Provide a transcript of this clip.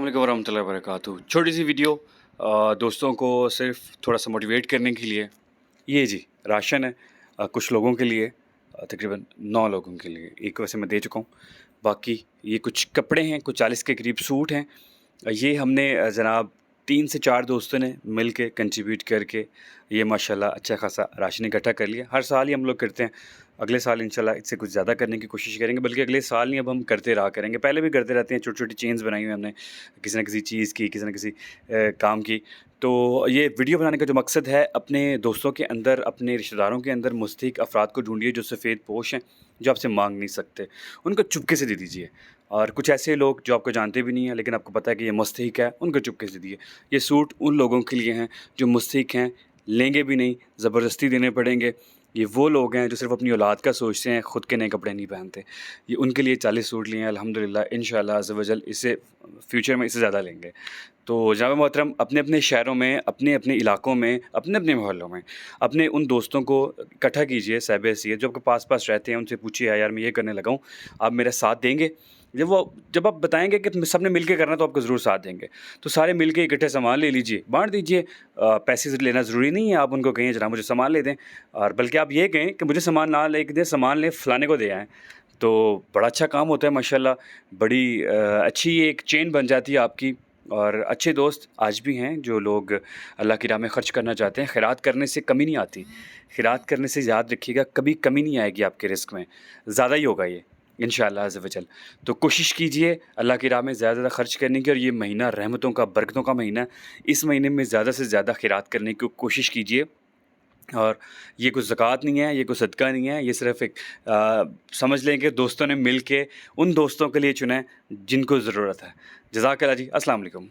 वालेकुम वरहमतुल्लाहि वबरकातुहू। छोटी सी वीडियो दोस्तों को सिर्फ थोड़ा सा मोटिवेट करने के लिए। ये जी राशन है, कुछ लोगों के लिए, तकरीबन 9 लोगों के लिए। एक वैसे मैं दे चुका हूँ, बाकी ये कुछ कपड़े हैं, कुछ 40 के करीब सूट हैं। ये हमने जनाब 3 से 4 दोस्तों ने मिल के कंट्रीब्यूट करके ये माशाल्लाह अच्छा खासा राशन इकट्ठा कर लिया। हर साल ही हम लोग करते हैं, अगले साल इंशाल्लाह इससे कुछ ज़्यादा करने की कोशिश करेंगे, बल्कि अगले साल नहीं अब हम करते रहा करेंगे। पहले भी करते रहते हैं, छोटी-छोटी चेन्स बनाई हुई हमने, किसी न किसी चीज़ की, किसी न किसी काम की। तो ये वीडियो बनाने का जो मकसद है, अपने दोस्तों के अंदर, अपने रिश्तेदारों के अंदर मुस्तहिक अफ़राद को ढूँढिए जो सफ़ेद पोश हैं, जो आपसे माँग नहीं सकते, उनको चुपके से दे दीजिए। और कुछ ऐसे लोग जो आपको जानते भी नहीं हैं, लेकिन आपको पता है कि ये मुस्तहिक है, उनको चुपके से दिए। ये सूट उन लोगों के लिए हैं जो मुस्तहिक हैं, लेंगे भी नहीं, ज़बरदस्ती देने पड़ेंगे। ये वो लोग हैं जो सिर्फ़ अपनी औलाद का सोचते हैं, खुद के नए कपड़े नहीं पहनते। ये उनके लिए 40 सूट लिए हैं अल्हम्दुलिल्लाह, इंशाअल्लाह अज़्ज़ व जल इससे फ्यूचर में इससे ज़्यादा लेंगे। तो जनाब मोहतरम, अपने-अपने शहरों में, अपने-अपने इलाकों में, अपने-अपने मोहल्लों में, अपने उन दोस्तों को इकट्ठा कीजिए साहिब-ए-हैसियत जो आपके पास-पास रहते हैं, उनसे पूछिए यार मैं ये करने लगा हूँ, आप मेरा साथ देंगे? जब आप बताएँगे कि सब ने मिल के करना, तो आपको ज़रूर साथ देंगे। तो सारे मिल के इकट्ठे सामान ले लीजिए, बाँट दीजिए। पैसे से लेना ज़रूरी नहीं है, आप उनको कहिए जनाब मुझे सामान ले दें, और बल्कि आप ये कहें कि मुझे सामान ना लेके दें, सामान लें फलाने को दे आएँ। तो बड़ा अच्छा काम होता है माशाल्लाह, बड़ी अच्छी एक चेन बन जाती है आपकी। और अच्छे दोस्त आज भी हैं जो लोग अल्लाह की राह में ख़र्च करना चाहते हैं। खैरात करने से कमी नहीं आती, खैरात करने से याद रखिएगा कभी कमी नहीं आएगी आपके रिज़्क़ में, ज़्यादा ही होगा ये इंशाअल्लाह अज़्ज़ व जल। तो कोशिश कीजिए अल्लाह की राह में ज़्यादा से ज़्यादा ख़र्च करने की, और ये महीना रहमतों का, बरकतों का महीना है। इस महीने में ज़्यादा से ज़्यादा खैरात करने की कोशिश कीजिए। और ये कोई ज़कात नहीं है, ये कोई सदका नहीं है, ये सिर्फ़ एक समझ लें कि दोस्तों ने मिल के उन दोस्तों के लिए चुना है जिनको ज़रूरत है। जज़ाकल्लाह जी, अस्सलाम वालेकुम।